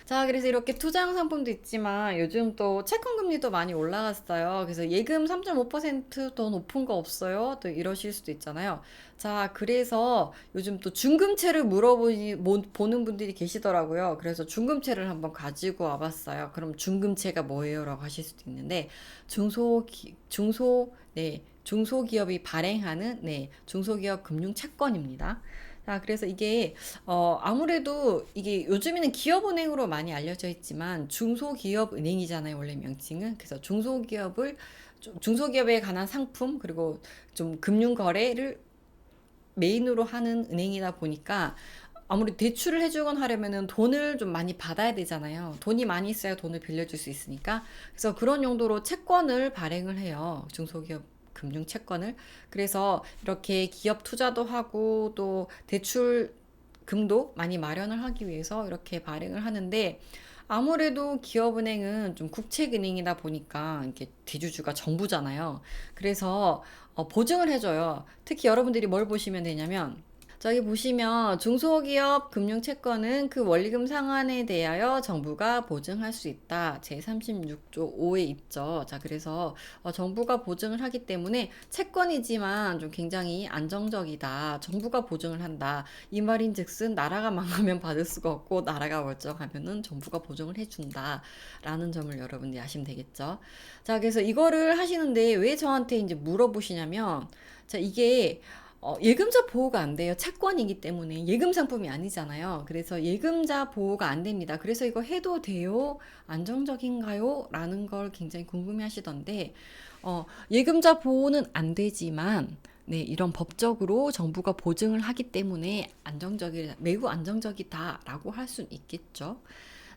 자, 그래서 이렇게 투자형 상품도 있지만 요즘 또 채권 금리도 많이 올라갔어요. 그래서 예금 3.5%더 높은 거 없어요? 또 이러실 수도 있잖아요. 자, 그래서 요즘 또 중금채를 보는 분들이 계시더라고요. 그래서 중금채를 한번 가지고 와봤어요. 그럼 중금채가 뭐예요? 라고 하실 수도 있는데 중소기업이 발행하는 중소기업 금융 채권입니다. 자, 그래서 이게 아무래도 이게 요즘에는 기업은행으로 많이 알려져 있지만 중소기업은행이잖아요, 원래 명칭은. 그래서 중소기업에 관한 상품, 그리고 좀 금융 거래를 메인으로 하는 은행이다 보니까 아무리 대출을 해주건 하려면은 돈을 좀 많이 받아야 되잖아요. 돈이 많이 있어야 돈을 빌려줄 수 있으니까. 그래서 그런 용도로 채권을 발행을 해요. 중소기업 금융 채권을. 그래서 이렇게 기업 투자도 하고 또 대출금도 많이 마련을 하기 위해서 이렇게 발행을 하는데, 아무래도 기업은행은 좀 국책은행이다 보니까 이게 대주주가 정부잖아요. 그래서 보증을 해줘요. 특히 여러분들이 뭘 보시면 되냐면, 저기 보시면 중소기업 금융채권은 그 원리금 상환에 대하여 정부가 보증할 수 있다. 제36조 5에 있죠. 자, 그래서 정부가 보증을 하기 때문에 채권이지만 좀 굉장히 안정적이다. 정부가 보증을 한다. 이 말인즉슨 나라가 망하면 받을 수가 없고 나라가 멀쩡하면은 정부가 보증을 해준다. 라는 점을 여러분들이 아시면 되겠죠. 자, 그래서 이거를 하시는데 왜 저한테 이제 물어보시냐면, 자, 이게 예금자 보호가 안 돼요. 채권이기 때문에 예금 상품이 아니잖아요. 그래서 예금자 보호가 안 됩니다. 그래서 이거 해도 돼요? 안정적인가요? 라는 걸 굉장히 궁금해 하시던데, 예금자 보호는 안 되지만, 네, 이런 법적으로 정부가 보증을 하기 때문에 매우 안정적이다라고 할 수는 있겠죠.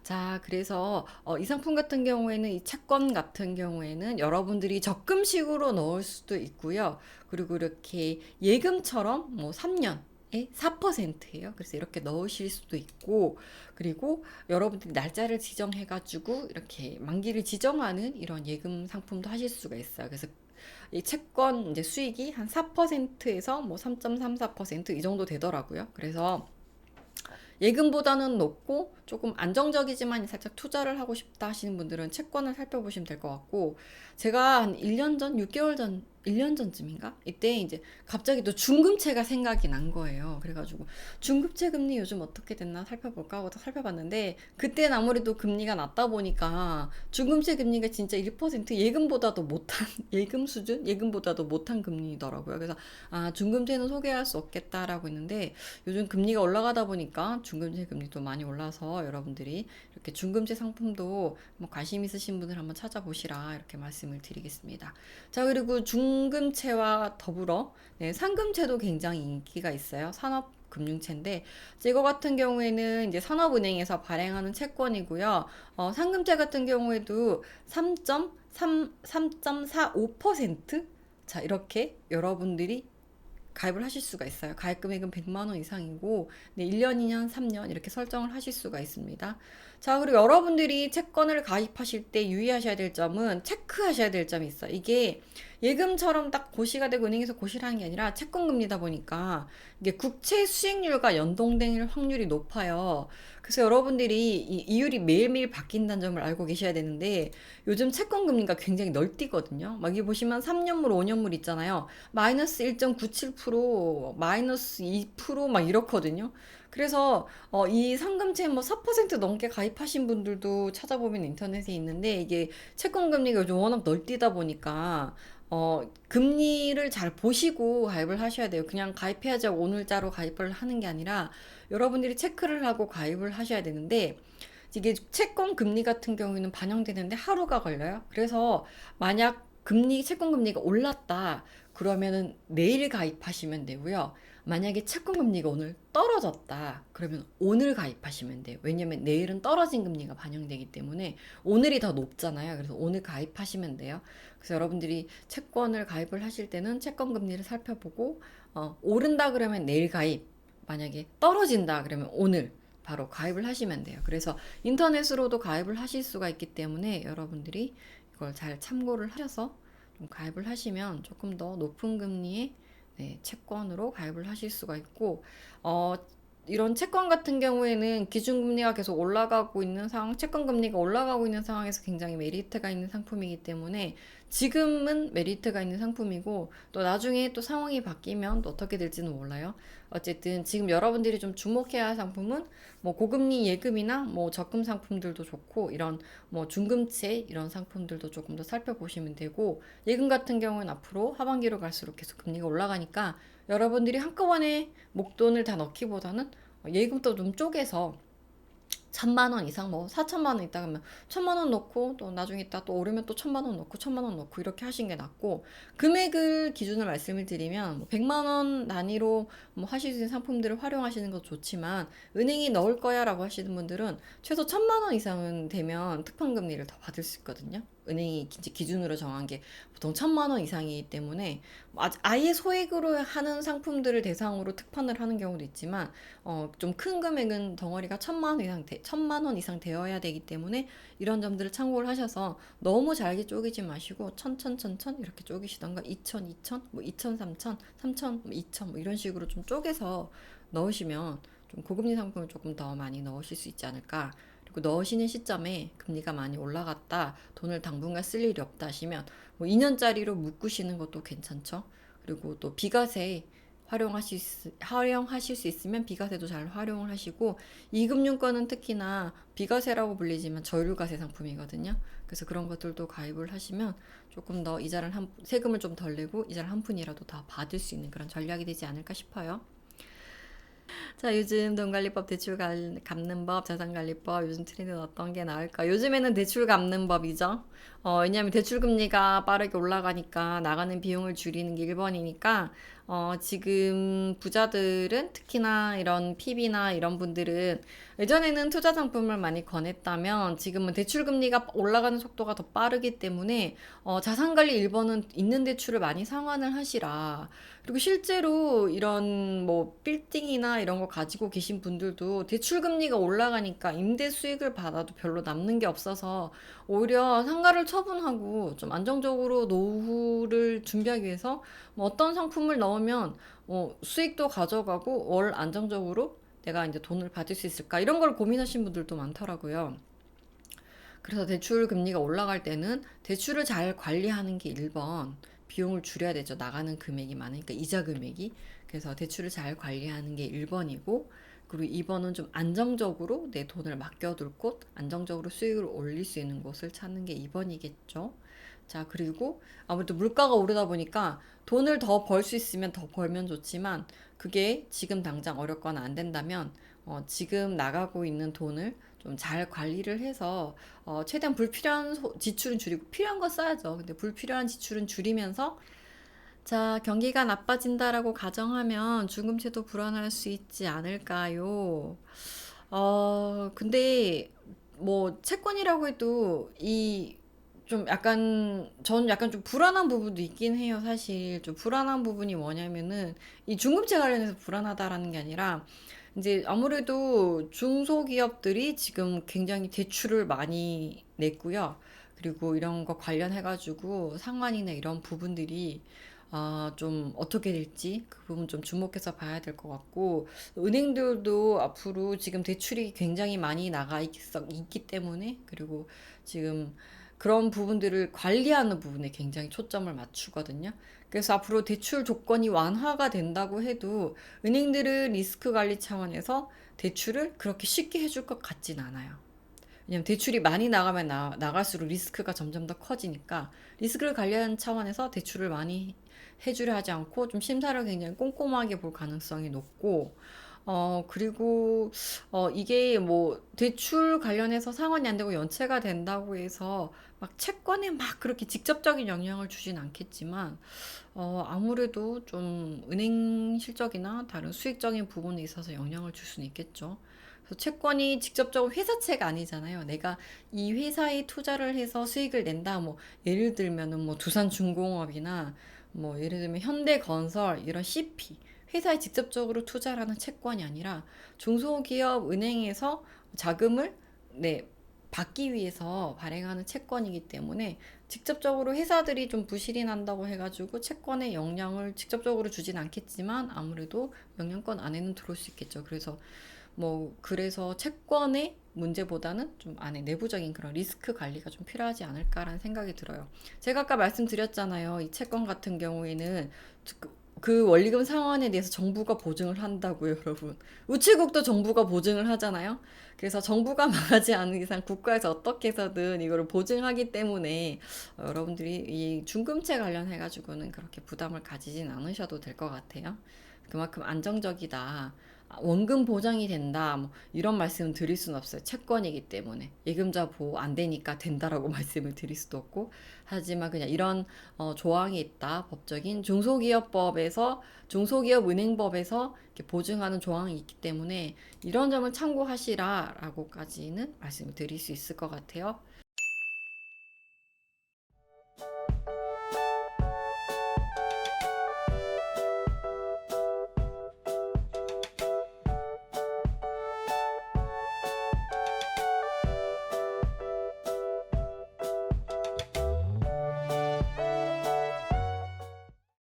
자, 그래서 이 상품 같은 경우에는, 이 채권 같은 경우에는 여러분들이 적금식으로 넣을 수도 있고요. 그리고 이렇게 예금처럼 뭐 3년에 4%예요. 그래서 이렇게 넣으실 수도 있고, 그리고 여러분들이 날짜를 지정해가지고 이렇게 만기를 지정하는 이런 예금 상품도 하실 수가 있어요. 그래서 이 채권 이제 수익이 한 4%에서 뭐 3.34%이 정도 되더라고요. 그래서 예금보다는 높고 조금 안정적이지만 살짝 투자를 하고 싶다 하시는 분들은 채권을 살펴보시면 될 것 같고, 제가 한 1년 전, 6개월 전, 1년 전쯤인가? 이때 이제 갑자기 또 중금채가 생각이 난 거예요. 그래가지고 중금채 금리 요즘 어떻게 됐나 살펴볼까 하고 딱 살펴봤는데, 그때는 아무래도 금리가 낮다 보니까 중금채 금리가 진짜 1% 예금보다도 못한 예금 수준? 예금보다도 못한 금리더라고요. 그래서 중금채는 소개할 수 없겠다라고 했는데, 요즘 금리가 올라가다 보니까 중금제 금리도 많이 올라서 여러분들이 이렇게 중금제 상품도 뭐 관심 있으신 분들 한번 찾아보시라 이렇게 말씀을 드리겠습니다. 자, 그리고 중금채와 더불어 상금채도 굉장히 인기가 있어요. 산업금융채인데, 이거 같은 경우에는 이제 산업은행에서 발행하는 채권이고요. 상금채 같은 경우에도 3.45%? 자, 이렇게 여러분들이 가입을 하실 수가 있어요. 가입 금액은 100만 원 이상이고, 네, 1년, 2년, 3년 이렇게 설정을 하실 수가 있습니다. 자, 그리고 여러분들이 채권을 가입하실 때 유의하셔야 될 점은, 체크하셔야 될 점이 있어요. 이게 예금처럼 딱 고시가 되고 은행에서 고시를 하는 게 아니라 채권 금리다 보니까 이게 국채 수익률과 연동될 확률이 높아요. 그래서 여러분들이 이 이율이 매일매일 바뀐다는 점을 알고 계셔야 되는데, 요즘 채권 금리가 굉장히 널뛰거든요. 막 여기 보시면 3년물, 5년물 있잖아요. 마이너스 1.97%, 마이너스 2%막 이렇거든요. 그래서 이 상금채 뭐 4% 넘게 가입하신 분들도 찾아보면 인터넷에 있는데, 이게 채권 금리가 요즘 워낙 널뛰다 보니까 금리를 잘 보시고 가입을 하셔야 돼요. 그냥 가입해야지 오늘자로 가입을 하는 게 아니라 여러분들이 체크를 하고 가입을 하셔야 되는데, 이게 채권 금리 같은 경우에는 반영되는데 하루가 걸려요. 그래서 만약 채권 금리가 올랐다 그러면은 내일 가입하시면 되고요. 만약에 채권 금리가 오늘 떨어졌다 그러면 오늘 가입하시면 돼요. 왜냐면 내일은 떨어진 금리가 반영되기 때문에 오늘이 더 높잖아요. 그래서 오늘 가입하시면 돼요. 그래서 여러분들이 채권을 가입을 하실 때는 채권 금리를 살펴보고, 오른다 그러면 내일 가입, 만약에 떨어진다 그러면 오늘 바로 가입을 하시면 돼요. 그래서 인터넷으로도 가입을 하실 수가 있기 때문에 여러분들이 이걸 잘 참고를 하셔서 좀 가입을 하시면 조금 더 높은 금리의 채권으로 가입을 하실 수가 있고, 어, 이런 채권 같은 경우에는 기준금리가 계속 올라가고 있는 상황, 채권 금리가 올라가고 있는 상황에서 굉장히 메리트가 있는 상품이기 때문에 지금은 메리트가 있는 상품이고 또 나중에 또 상황이 바뀌면 또 어떻게 될지는 몰라요. 어쨌든 지금 여러분들이 좀 주목해야 할 상품은 뭐 고금리 예금이나 뭐 적금 상품들도 좋고 이런 뭐 중금채 이런 상품들도 조금 더 살펴보시면 되고 예금 같은 경우는 앞으로 하반기로 갈수록 계속 금리가 올라가니까 여러분들이 한꺼번에 목돈을 다 넣기보다는 예금도 좀 쪼개서 1,000만 원 이상 뭐 4천만 원 있다 그러면 1,000만 원 넣고 또 나중에 있다 또 오르면 또 1,000만 원 넣고 1,000만 원 넣고 이렇게 하시는 게 낫고 금액을 기준으로 말씀을 드리면 뭐 100만 원 단위로 뭐 하실 수 있는 상품들을 활용하시는 것도 좋지만 은행이 넣을 거야라고 하시는 분들은 최소 1,000만 원 이상은 되면 특판 금리를 더 받을 수 있거든요. 은행이 기준으로 정한 게 보통 1,000만 원 이상이기 때문에 아예 소액으로 하는 상품들을 대상으로 특판을 하는 경우도 있지만 좀 큰 금액은 덩어리가 1,000만 원 이상 되어야 되기 때문에 이런 점들을 참고를 하셔서 너무 잘게 쪼개지 마시고 천천 이렇게 쪼개시던가 2천, 2천, 뭐 2천, 3천, 3천, 뭐 2천 뭐 이런 식으로 좀 쪼개서 넣으시면 좀 고금리 상품을 조금 더 많이 넣으실 수 있지 않을까. 그리고 넣으시는 시점에 금리가 많이 올라갔다, 돈을 당분간 쓸 일이 없다 하시면 뭐 2년짜리로 묶으시는 것도 괜찮죠. 그리고 또 비과세 활용하실 수 있으면 비과세도 잘 활용을 하시고 이금융권은 특히나 비과세라고 불리지만 저율과세 상품이거든요. 그래서 그런 것들도 가입을 하시면 조금 더 세금을 좀 덜 내고 이자를 한 푼이라도 더 받을 수 있는 그런 전략이 되지 않을까 싶어요. 자, 요즘 돈관리법, 갚는 법, 자산관리법, 요즘 트렌드는 어떤 게 나을까? 요즘에는 대출 갚는 법이죠. 왜냐하면 대출 금리가 빠르게 올라가니까 나가는 비용을 줄이는 게 1번이니까, 지금 부자들은 특히나 이런 PB나 이런 분들은 예전에는 투자 상품을 많이 권했다면 지금은 대출 금리가 올라가는 속도가 더 빠르기 때문에 자산관리 1번은 있는 대출을 많이 상환을 하시라. 그리고 실제로 이런 뭐 빌딩이나 이런 거 가지고 계신 분들도 대출 금리가 올라가니까 임대 수익을 받아도 별로 남는 게 없어서 오히려 상가를 처분하고 좀 안정적으로 노후를 준비하기 위해서 뭐 어떤 상품을 넣으면 수익도 가져가고 월 안정적으로 내가 이제 돈을 받을 수 있을까 이런 걸 고민하신 분들도 많더라고요. 그래서 대출 금리가 올라갈 때는 대출을 잘 관리하는 게 1번. 비용을 줄여야 되죠. 나가는 금액이 많으니까 이자 금액이. 그래서 대출을 잘 관리하는 게 1번이고 그리고 2번은 좀 안정적으로 내 돈을 맡겨둘 곳, 안정적으로 수익을 올릴 수 있는 곳을 찾는 게 2번이겠죠. 자, 그리고 아무래도 물가가 오르다 보니까 돈을 더 벌 수 있으면 더 벌면 좋지만 그게 지금 당장 어렵거나 안 된다면 지금 나가고 있는 돈을 좀 잘 관리를 해서 최대한 불필요한 지출은 줄이고 필요한 거 써야죠. 근데 불필요한 지출은 줄이면서 자, 경기가 나빠진다라고 가정하면 중금채도 불어날 수 있지 않을까요? 근데 뭐 채권이라고 해도 전 약간 좀 불안한 부분도 있긴 해요, 사실. 좀 불안한 부분이 뭐냐면은, 이 중급제 관련해서 불안하다라는 게 아니라, 이제 아무래도 중소기업들이 지금 굉장히 대출을 많이 냈고요. 그리고 이런 거 관련해가지고 상환이나 이런 부분들이 좀 어떻게 될지 그 부분 좀 주목해서 봐야 될 것 같고 은행들도 앞으로 지금 대출이 굉장히 많이 있기 때문에 그리고 지금 그런 부분들을 관리하는 부분에 굉장히 초점을 맞추거든요. 그래서 앞으로 대출 조건이 완화가 된다고 해도 은행들은 리스크 관리 차원에서 대출을 그렇게 쉽게 해줄 것 같진 않아요. 왜냐면 대출이 많이 나가면 나갈수록 리스크가 점점 더 커지니까 리스크를 관리하는 차원에서 대출을 많이 해주려 하지 않고 좀 심사를 굉장히 꼼꼼하게 볼 가능성이 높고 그리고 이게 뭐 대출 관련해서 상환이 안 되고 연체가 된다고 해서 막 채권에 막 그렇게 직접적인 영향을 주진 않겠지만 아무래도 좀 은행 실적이나 다른 수익적인 부분에 있어서 영향을 줄 수는 있겠죠. 그래서 채권이 직접적으로 회사채가 아니잖아요. 내가 이 회사에 투자를 해서 수익을 낸다. 뭐 예를 들면은 뭐 두산중공업이나 뭐 예를 들면 현대건설 이런 CP 회사에 직접적으로 투자를 하는 채권이 아니라 중소기업 은행에서 자금을 네, 받기 위해서 발행하는 채권이기 때문에 직접적으로 회사들이 좀 부실이 난다고 해가지고 채권에 영향을 직접적으로 주진 않겠지만 아무래도 영향권 안에는 들어올 수 있겠죠. 그래서 채권의 문제보다는 좀 안에 내부적인 그런 리스크 관리가 좀 필요하지 않을까라는 생각이 들어요. 제가 아까 말씀드렸잖아요. 이 채권 같은 경우에는 그 원리금 상환에 대해서 정부가 보증을 한다고요, 여러분. 우체국도 정부가 보증을 하잖아요. 그래서 정부가 망하지 않는 이상 국가에서 어떻게 해서든 이거를 보증하기 때문에 여러분들이 이 중금채 관련해가지고는 그렇게 부담을 가지진 않으셔도 될 것 같아요. 그만큼 안정적이다. 원금 보장이 된다. 이런 말씀을 드릴 수는 없어요. 채권이기 때문에. 예금자 보호 안 되니까 된다라고 말씀을 드릴 수도 없고. 하지만 그냥 이런 조항이 있다. 법적인 중소기업은행법에서 이렇게 보증하는 조항이 있기 때문에 이런 점을 참고하시라라고까지는 말씀을 드릴 수 있을 것 같아요.